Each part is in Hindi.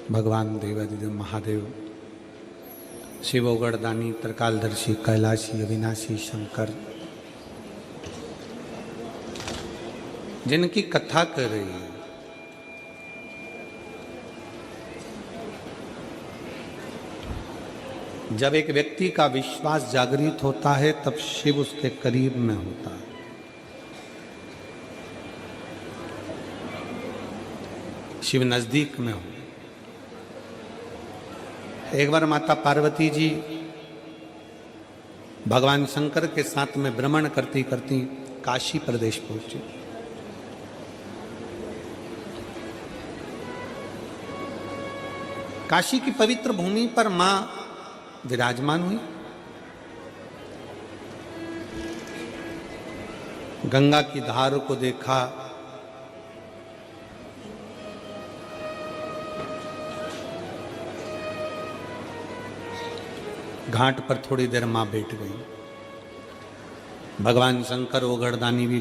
भगवान देवादिदेव महादेव शिवोगढ़दानी त्रिकालदर्शी कैलाशी अविनाशी शंकर जिनकी कथा कर रही है, जब एक व्यक्ति का विश्वास जागृत होता है तब शिव उसके करीब में होता है। शिव नजदीक में हो। एक बार माता पार्वती जी भगवान शंकर के साथ में भ्रमण करती करती काशी प्रदेश पहुंची। काशी की पवित्र भूमि पर मां विराजमान हुई। गंगा की धार को देखा, घाट पर थोड़ी देर मां बैठ गई। भगवान शंकर ओगढ़दानी भी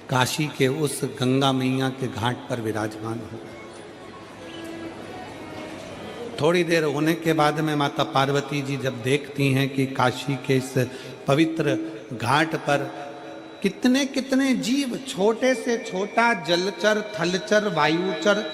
काशी के उस गंगा मैया के घाट पर विराजमान हो। थोड़ी देर होने के बाद में माता पार्वती जी जब देखती हैं कि काशी के इस पवित्र घाट पर कितने कितने जीव, छोटे से छोटा जलचर, थलचर, वायुचर,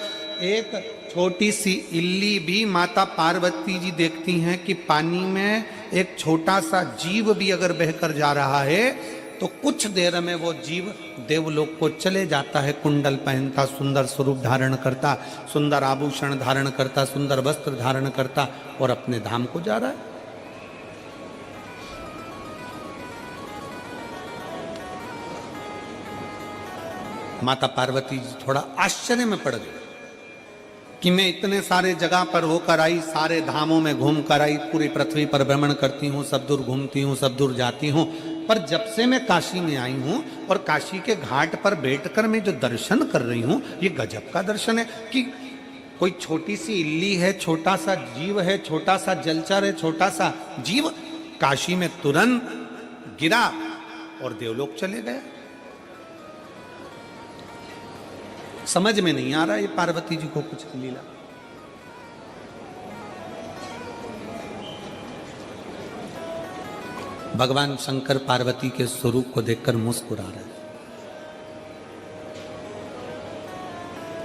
एक छोटी सी इल्ली भी माता पार्वती जी देखती हैं कि पानी में एक छोटा सा जीव भी अगर बहकर जा रहा है तो कुछ देर में वो जीव देवलोक को चले जाता है। कुंडल पहनता, सुंदर स्वरूप धारण करता, सुंदर आभूषण धारण करता, सुंदर वस्त्र धारण करता और अपने धाम को जा रहा है। माता पार्वती जी थोड़ा आश्चर्य में पड़ गई कि मैं इतने सारे जगह पर होकर आई, सारे धामों में घूम कर आई, पूरी पृथ्वी पर भ्रमण करती हूँ, सब दूर घूमती हूँ, सब दूर जाती हूँ, पर जब से मैं काशी में आई हूँ और काशी के घाट पर बैठकर मैं जो दर्शन कर रही हूँ, ये गजब का दर्शन है कि कोई छोटी सी इल्ली है, छोटा सा जीव है, छोटा सा जलचर है, छोटा सा जीव काशी में तुरंत गिरा और देवलोक चले गया। समझ में नहीं आ रहा ये पार्वती जी को कुछ लीला। भगवान शंकर पार्वती के स्वरूप को देखकर मुस्कुरा रहे।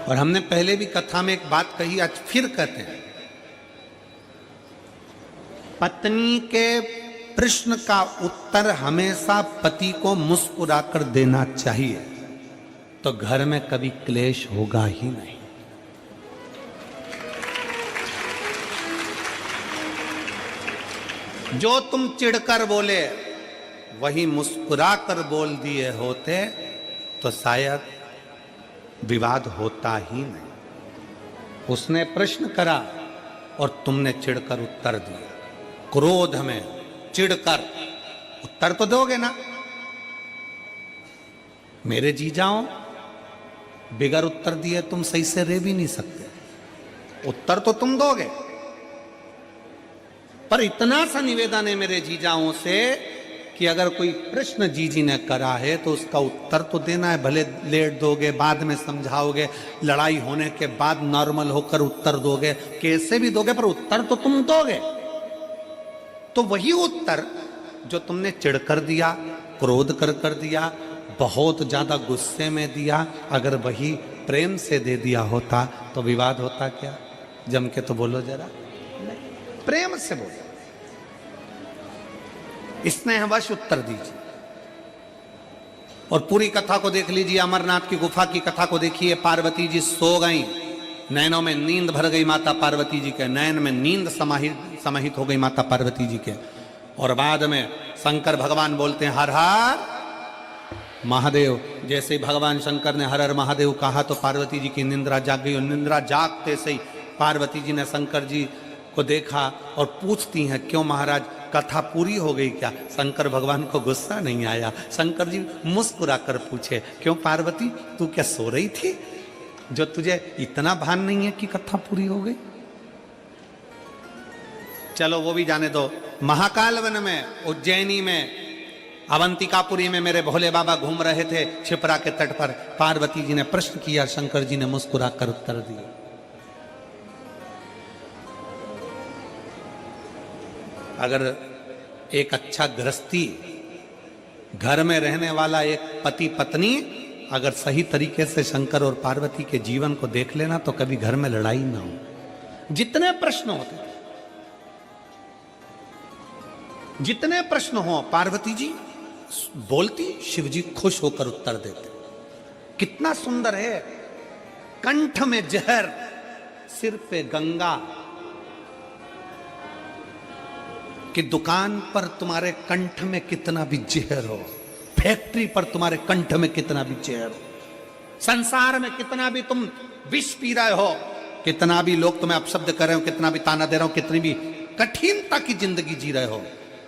और हमने पहले भी कथा में एक बात कही, आज फिर कहते हैं, पत्नी के प्रश्न का उत्तर हमेशा पति को मुस्कुराकर देना चाहिए, तो घर में कभी क्लेश होगा ही नहीं। जो तुम चिढ़कर बोले वही मुस्कुराकर बोल दिए होते तो शायद विवाद होता ही नहीं। उसने प्रश्न करा और तुमने चिढ़कर उत्तर दिया। क्रोध में चिढ़कर उत्तर तो दोगे ना। मेरे जीजाओं, बिगर उत्तर दिए तुम सही से रह भी नहीं सकते। उत्तर तो तुम दोगे, पर इतना सा निवेदन है मेरे जीजाओं से कि अगर कोई प्रश्न जीजी ने करा है तो उसका उत्तर तो देना है। भले लेट दोगे, बाद में समझाओगे, लड़ाई होने के बाद नॉर्मल होकर उत्तर दोगे, कैसे भी दोगे, पर उत्तर तो तुम दोगे। तो वही उत्तर जो तुमने चिढ़कर दिया, क्रोध कर दिया, बहुत ज्यादा गुस्से में दिया, अगर वही प्रेम से दे दिया होता तो विवाद होता क्या? जम के तो बोलो जरा। प्रेम से बोलो, स्नेहवश उत्तर दीजिए। और पूरी कथा को देख लीजिए, अमरनाथ की गुफा की कथा को देखिए। पार्वती जी सो गई, नैनों में नींद भर गई माता पार्वती जी के, नैन में नींद समाहित हो गई माता पार्वती जी के। और बाद में शंकर भगवान बोलते हैं हर हर महादेव। जैसे ही भगवान शंकर ने हर हर महादेव कहा तो पार्वती जी की निंद्रा जाग गई। और निंद्रा जागते से ही पार्वती जी ने शंकर जी को देखा और पूछती हैं, क्यों महाराज, कथा पूरी हो गई क्या? शंकर भगवान को गुस्सा नहीं आया। शंकर जी मुस्कुरा कर पूछे, क्यों पार्वती, तू क्या सो रही थी जो तुझे इतना भान नहीं है कि कथा पूरी हो गई? चलो वो भी जाने दो। महाकाल वन में, उज्जैनी में, अवंतिकापुरी में मेरे भोले बाबा घूम रहे थे क्षिप्रा के तट पर। पार्वती जी ने प्रश्न किया, शंकर जी ने मुस्कुरा कर उत्तर दिया। अगर एक अच्छा गृहस्थी, घर में रहने वाला एक पति पत्नी अगर सही तरीके से शंकर और पार्वती के जीवन को देख लेना तो कभी घर में लड़ाई ना हो। जितने प्रश्न होते थे, जितने प्रश्न हो, पार्वती जी बोलती, शिव जी खुश होकर उत्तर देते। कितना सुंदर है, कंठ में जहर, सिर पे गंगा, कि दुकान पर तुम्हारे कंठ में कितना भी जहर हो, फैक्ट्री पर तुम्हारे कंठ में कितना भी जहर हो, संसार में कितना भी तुम विष पी रहे हो, कितना भी लोग तुम्हें अपशब्द कर रहे हो, कितना भी ताना दे रहे हो, कितनी भी कठिनता की जिंदगी जी रहे हो,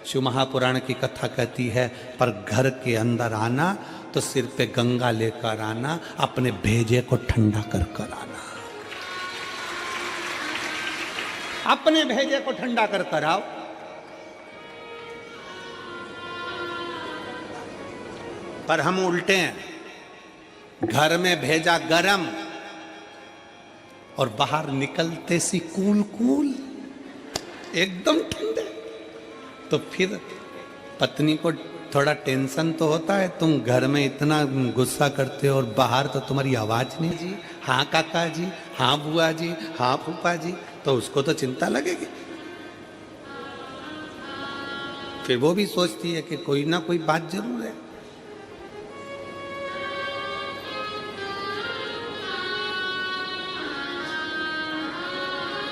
शिव महापुराण की कथा कहती है पर घर के अंदर आना तो सिर पे गंगा लेकर आना, अपने भेजे को ठंडा कर कर आना, अपने भेजे को ठंडा कर कर आओ। पर हम उल्टे हैं, घर में भेजा गरम और बाहर निकलते सी कूल कूल एकदम ठंडे। तो फिर पत्नी को थोड़ा टेंशन तो होता है, तुम घर में इतना गुस्सा करते हो और बाहर तो तुम्हारी आवाज नहीं जी, हाँ काका जी, हाँ बुआ जी, हाँ फूफा जी, तो उसको तो चिंता लगेगी। फिर वो भी सोचती है कि कोई ना कोई बात जरूर है।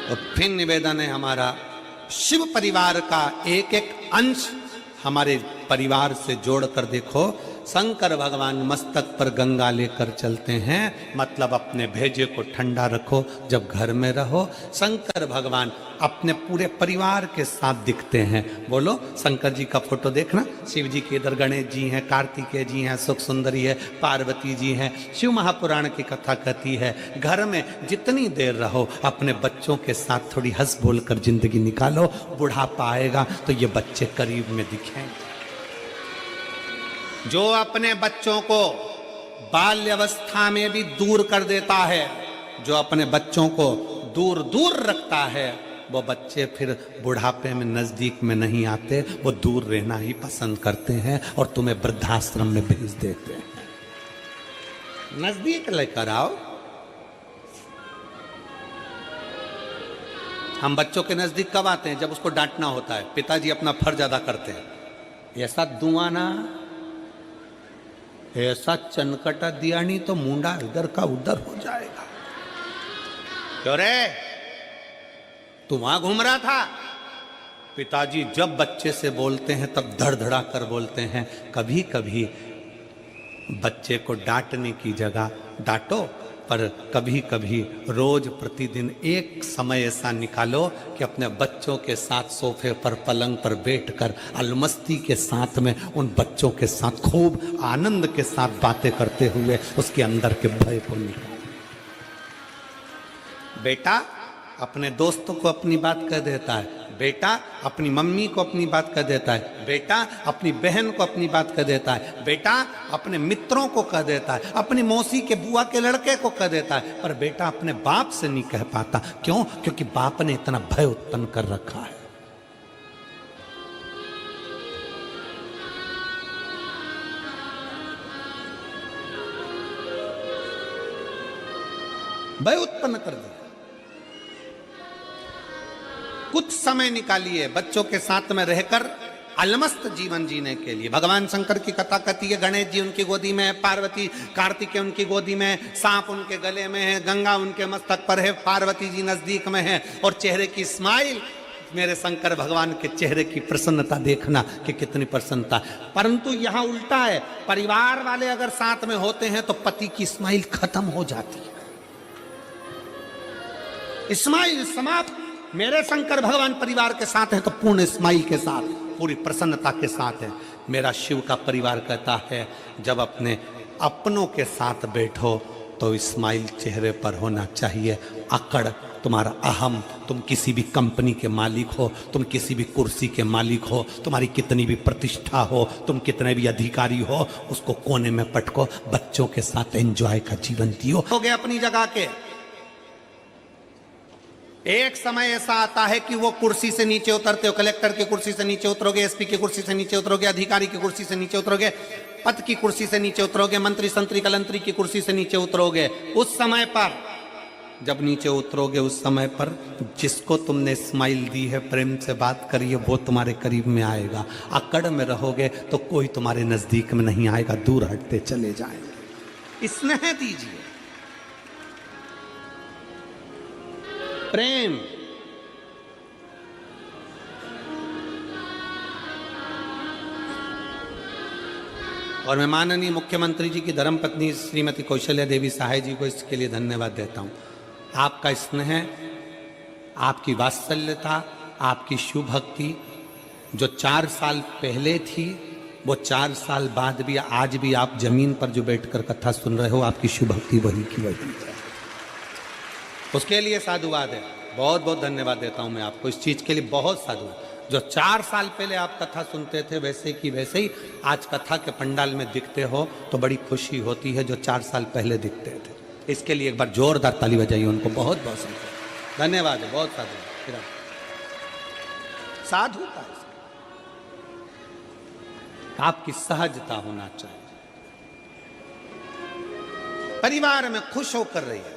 और फिर निवेदन है हमारा, शिव परिवार का एक एक अंश हमारे परिवार से जोड़कर देखो। शंकर भगवान मस्तक पर गंगा लेकर चलते हैं, मतलब अपने भेजे को ठंडा रखो जब घर में रहो। शंकर भगवान अपने पूरे परिवार के साथ दिखते हैं। बोलो, शंकर जी का फोटो देखना, शिव जी के इधर गणेश जी हैं, कार्तिकेय जी हैं, सुख सुंदरी है, पार्वती जी हैं। शिव महापुराण की कथा कहती है घर में जितनी देर रहो अपने बच्चों के साथ थोड़ी हंस बोल कर जिंदगी निकालो, बुढ़ापा आएगा तो ये बच्चे करीब में दिखेंगे। जो अपने बच्चों को बाल्यावस्था में भी दूर कर देता है, जो अपने बच्चों को दूर दूर रखता है, वो बच्चे फिर बुढ़ापे में नजदीक में नहीं आते, वो दूर रहना ही पसंद करते हैं और तुम्हें वृद्धाश्रम में भेज देते हैं। नजदीक लेकर आओ। हम बच्चों के नजदीक कब आते हैं? जब उसको डांटना होता है। पिताजी अपना फर्ज अदा करते हैं, ऐसा दुआना, ऐसा चनकटा दिया नहीं तो मुंडा इधर का उधर हो जाएगा। क्यों रे, तू वहां घूम रहा था? पिताजी जब बच्चे से बोलते हैं तब धड़धड़ा कर बोलते हैं। कभी कभी बच्चे को डांटने की जगह डांटो, पर कभी कभी रोज प्रतिदिन एक समय ऐसा निकालो कि अपने बच्चों के साथ सोफे पर पलंग पर बैठकर अलमस्ती के साथ में उन बच्चों के साथ खूब आनंद के साथ बातें करते हुए उसके अंदर के भय को निकालो। बेटा अपने दोस्तों को अपनी बात कह देता है, बेटा अपनी मम्मी को अपनी बात कह देता है, बेटा अपनी बहन को अपनी बात कह देता है, बेटा अपने मित्रों को कह देता है, अपनी मौसी के बुआ के लड़के को कह देता है, पर बेटा अपने बाप से नहीं कह पाता। क्यों? क्योंकि बाप ने इतना भय उत्पन्न कर रखा है। भय उत्पन्न कर दिया। कुछ समय निकालिए बच्चों के साथ में रहकर अलमस्त जीवन जीने के लिए। भगवान शंकर की कथा कहती है गणेश जी उनकी गोदी में है, पार्वती कार्तिकेय उनकी गोदी में है, सांप उनके गले में है, गंगा उनके मस्तक पर है, पार्वती जी नजदीक में है, और चेहरे की स्माइल, मेरे शंकर भगवान के चेहरे की प्रसन्नता देखना कि कितनी प्रसन्नता। परंतु यहाँ उल्टा है, परिवार वाले अगर साथ में होते हैं तो पति की स्माइल खत्म हो जाती है, स्माइल समाप्त। मेरे शंकर भगवान परिवार के साथ हैं तो पूर्ण स्माइल के साथ, पूरी प्रसन्नता के साथ है। मेरा शिव का परिवार कहता है जब अपने अपनों के साथ बैठो तो स्माइल चेहरे पर होना चाहिए। अकड़, तुम्हारा अहम, तुम किसी भी कंपनी के मालिक हो, तुम किसी भी कुर्सी के मालिक हो, तुम्हारी कितनी भी प्रतिष्ठा हो, तुम कितने भी अधिकारी हो, उसको कोने में पटको, बच्चों के साथ एंजॉय का जीवन जियो। हो गए अपनी जगह के, एक समय ऐसा आता है कि वो कुर्सी से नीचे उतरते हो, कलेक्टर की कुर्सी से नीचे उतरोगे, एसपी की कुर्सी से नीचे उतरोगे, अधिकारी की कुर्सी से नीचे उतरोगे, पद की कुर्सी से नीचे उतरोगे, मंत्री संतरी कलंतरी की कुर्सी से नीचे उतरोगे। उस समय पर जब नीचे उतरोगे, उस समय पर जिसको तुमने स्माइल दी है, प्रेम से बात करी है, वो तुम्हारे करीब में आएगा। अकड़ में रहोगे तो कोई तुम्हारे नजदीक में नहीं आएगा, दूर हटते चले जाएंगे। स्नेह दीजिए, प्रेम। और मैं माननीय मुख्यमंत्री जी की धर्मपत्नी श्रीमती कौशल्या देवी सहाय जी को इसके लिए धन्यवाद देता हूं। आपका स्नेह, आपकी वात्सल्यता, आपकी शुभ भक्ति जो 4 साल पहले थी, वो 4 साल बाद भी आज भी आप जमीन पर जो बैठकर कथा सुन रहे हो, आपकी शुभ भक्ति वही की वही है। उसके लिए साधुवाद है, बहुत बहुत धन्यवाद देता हूं मैं आपको इस चीज के लिए, बहुत साधुवाद। जो 4 साल पहले आप कथा सुनते थे वैसे की वैसे ही आज कथा के पंडाल में दिखते हो, तो बड़ी खुशी होती है जो 4 साल पहले दिखते थे। इसके लिए एक बार जोरदार ताली बजाइए उनको, बहुत बहुत धन्यवाद है, बहुत साधु साधुता, आपकी सहजता होना चाहिए। परिवार में खुश होकर रहिए।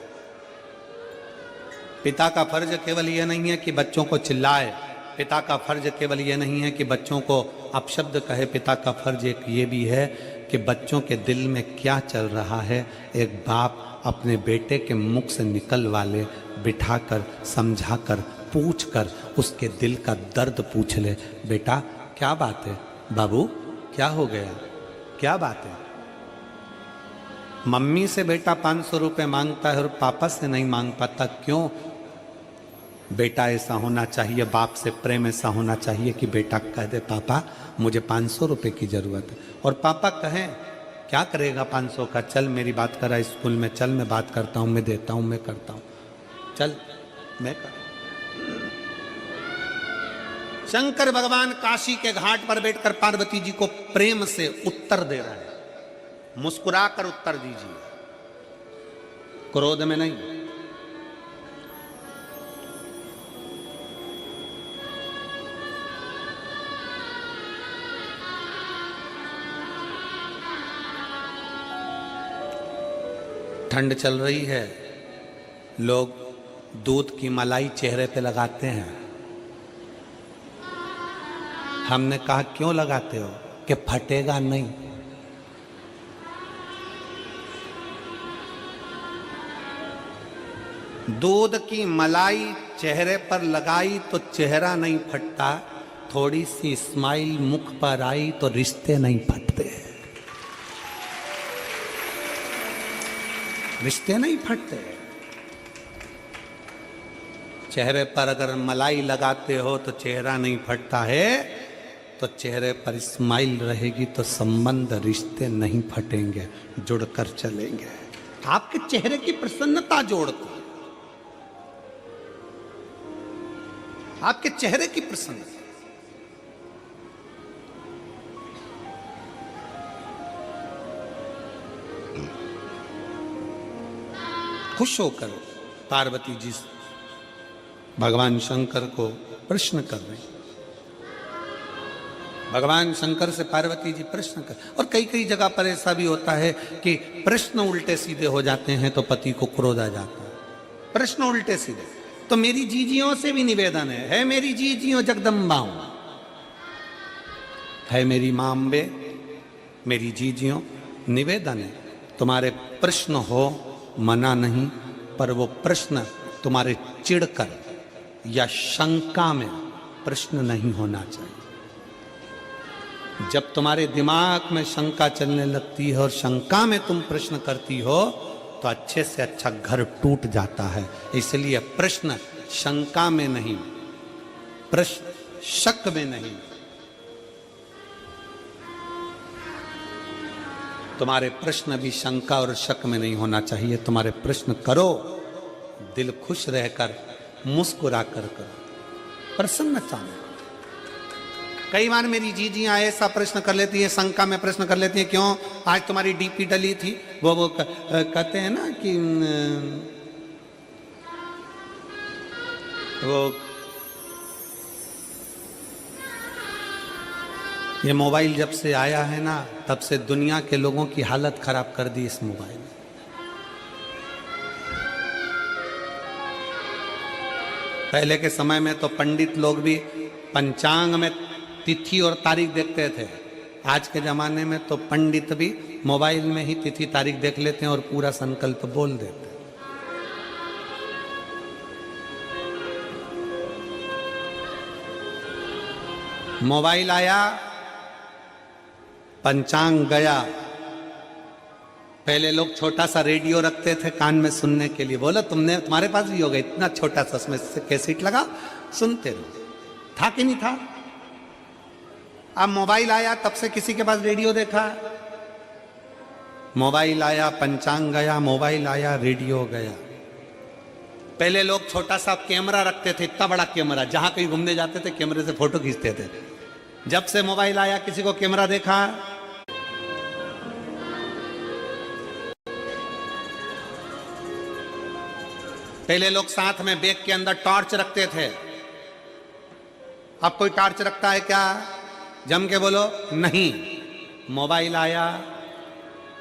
पिता का फर्ज केवल यह नहीं है कि बच्चों को चिल्लाए, पिता का फर्ज केवल यह नहीं है कि बच्चों को अपशब्द कहे, पिता का फर्ज एक ये भी है कि बच्चों के दिल में क्या चल रहा है, एक बाप अपने बेटे के मुख से निकलवा ले, बिठाकर, समझाकर, पूछकर उसके दिल का दर्द पूछ ले। बेटा क्या बात है, बाबू क्या हो गया, क्या बात है। मम्मी से बेटा 500 रुपए मांगता है और पापा से नहीं मांग पाता, क्यों? बेटा ऐसा होना चाहिए, बाप से प्रेम ऐसा होना चाहिए कि बेटा कह दे पापा मुझे 500 रुपए की जरूरत है, और पापा कहें क्या करेगा 500 का, चल मेरी बात करा स्कूल में, चल मैं बात करता हूँ, मैं देता हूँ, मैं करता हूँ, चल मैं कर। शंकर भगवान काशी के घाट पर बैठकर पार्वती जी को प्रेम से उत्तर दे रहे हैं। मुस्कुराकर उत्तर दीजिए, क्रोध में नहीं। ठंड चल रही है, लोग दूध की मलाई चेहरे पे लगाते हैं। हमने कहा क्यों लगाते हो, कि फटेगा नहीं। दूध की मलाई चेहरे पर लगाई तो चेहरा नहीं फटता, थोड़ी सी स्माइल मुख पर आई तो रिश्ते नहीं फटते, रिश्ते नहीं फटते। चेहरे पर अगर मलाई लगाते हो तो चेहरा नहीं फटता है, तो चेहरे पर स्माइल रहेगी तो संबंध, रिश्ते नहीं फटेंगे, जुड़कर चलेंगे। आपके चेहरे की प्रसन्नता जोड़ती है, आपके चेहरे की प्रसन्नता। खुश होकर पार्वती जी भगवान शंकर को प्रश्न कर रहे हैं। भगवान शंकर से पार्वती जी प्रश्न कर, और कई कई जगह पर ऐसा भी होता है कि प्रश्न उल्टे सीधे हो जाते हैं तो पति को क्रोध आ जाता है। प्रश्न उल्टे सीधे, तो मेरी जीजियों से भी निवेदन है मेरी जीजियों जगदम्बाओं, है मेरी मां अम्बे, मेरी जीजियों, निवेदन है तुम्हारे प्रश्न हो, मना नहीं, पर वो प्रश्न तुम्हारे चिढ़कर या शंका में प्रश्न नहीं होना चाहिए। जब तुम्हारे दिमाग में शंका चलने लगती है और शंका में तुम प्रश्न करती हो तो अच्छे से अच्छा घर टूट जाता है। इसलिए प्रश्न शंका में नहीं, प्रश्न शक में नहीं। तुम्हारे प्रश्न भी शंका और शक में नहीं होना चाहिए। तुम्हारे प्रश्न करो दिल खुश रहकर, मुस्कुरा कर करो, प्रसन्नता में। कई बार मेरी जीजियां ऐसा प्रश्न कर लेती है, शंका में प्रश्न कर लेती है, क्यों आज तुम्हारी डीपी डली थी, वो कहते हैं ना कि वो ये मोबाइल जब से आया है ना, तब से दुनिया के लोगों की हालत खराब कर दी इस मोबाइल ने। पहले के समय में तो पंडित लोग भी पंचांग में तिथि और तारीख देखते थे। आज के जमाने में तो पंडित भी मोबाइल में ही तिथि तारीख देख लेते हैं और पूरा संकल्प बोल देते हैं। मोबाइल आया, पंचांग गया। पहले लोग छोटा सा रेडियो रखते थे कान में सुनने के लिए। बोलो तुम्हारे पास भी होगा इतना छोटा सा, उसमें कैसेट लगा सुनते रहो। था कि नहीं था? अब मोबाइल आया, तब से किसी के पास रेडियो देखा? मोबाइल आया, पंचांग गया, मोबाइल आया, रेडियो गया। पहले लोग छोटा सा कैमरा रखते थे, इतना बड़ा कैमरा, जहां कहीं घूमने जाते थे कैमरे से फोटो खींचते थे। जब से मोबाइल आया, किसी को कैमरा देखा? पहले लोग साथ में बैग के अंदर टॉर्च रखते थे। अब कोई टॉर्च रखता है क्या? जम के बोलो नहीं। मोबाइल आया,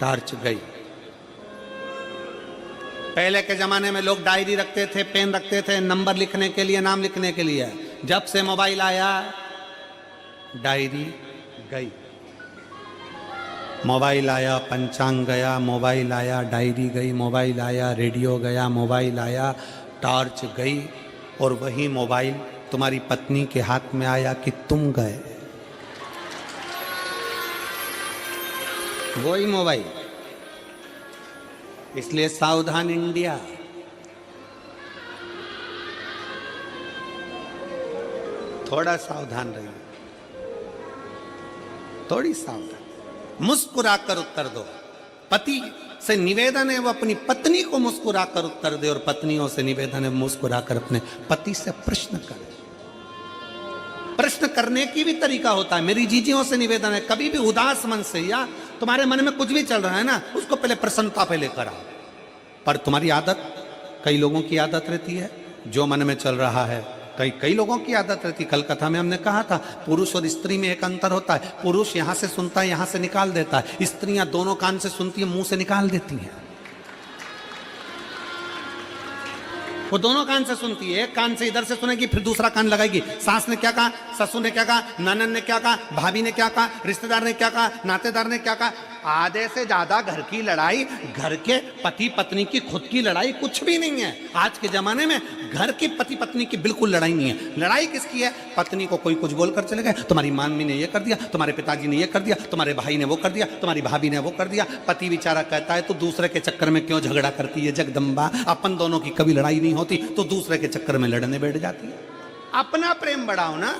टॉर्च गई। पहले के जमाने में लोग डायरी रखते थे, पेन रखते थे नंबर लिखने के लिए, नाम लिखने के लिए। जब से मोबाइल आया, डायरी गई। मोबाइल आया, पंचांग गया, मोबाइल आया, डायरी गई, मोबाइल आया, रेडियो गया, मोबाइल आया, टॉर्च गई। और वही मोबाइल तुम्हारी पत्नी के हाथ में आया कि तुम गए। वही मोबाइल। इसलिए सावधान इंडिया। थोड़ा सावधान रहिए, थोड़ी सावधान। मुस्कुराकर उत्तर दो। पति से निवेदन है वो अपनी पत्नी को मुस्कुराकर उत्तर दे, और पत्नियों से निवेदन है मुस्कुराकर अपने पति से प्रश्न करे। प्रश्न करने की भी तरीका होता है। मेरी जीजियों से निवेदन है, कभी भी उदास मन से या तुम्हारे मन में कुछ भी चल रहा है ना, उसको पहले प्रसन्नता पे लेकर आओ। पर तुम्हारी आदत, कई लोगों की आदत रहती है जो मन में चल रहा है, कई लोगों की आदत रहती। कल कथा में हमने कहा था पुरुष और स्त्री में एक अंतर होता है। पुरुष यहां से सुनता है, यहां से निकाल देता है। स्त्रियां दोनों कान से सुनती है, मुंह से निकाल देती हैं। वो दोनों कान से सुनती है, एक कान से इधर से सुनेगी, फिर दूसरा कान लगाएगी। सास ने क्या कहा, ससुर ने क्या कहा, ननद ने क्या कहा, भाभी ने क्या कहा, रिश्तेदार ने क्या कहा, नातेदार ने क्या कहा। आधे से ज्यादा घर की लड़ाई, घर के पति पत्नी की खुद की लड़ाई कुछ भी नहीं है। आज के जमाने में घर की पति पत्नी की बिल्कुल लड़ाई नहीं है। लड़ाई किसकी है? पत्नी को कोई कुछ बोलकर चले गए, तुम्हारी मम्मी ने ये कर दिया, तुम्हारे पिताजी ने ये कर दिया, तुम्हारे भाई ने वो कर दिया, तुम्हारी भाभी ने वो कर दिया। पति बेचारा कहता है तो दूसरे के चक्कर में क्यों झगड़ा करती है जगदम्बा? अपन दोनों की कभी लड़ाई नहीं होती तो दूसरे के चक्कर में लड़ने बैठ जाती है। अपना प्रेम बढ़ाओ ना,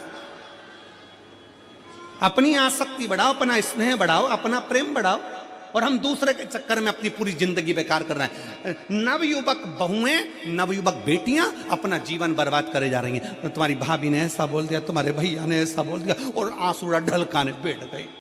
अपनी आसक्ति बढ़ाओ, अपना स्नेह बढ़ाओ, अपना प्रेम बढ़ाओ। और हम दूसरे के चक्कर में अपनी पूरी जिंदगी बेकार कर रहे हैं। नवयुवक बहुएं, नवयुवक बेटियां अपना जीवन बर्बाद करे जा रही हैं। तुम्हारी भाभी ने ऐसा बोल दिया, तुम्हारे भैया ने ऐसा बोल दिया, और आंसू ढलकाने बैठ गई।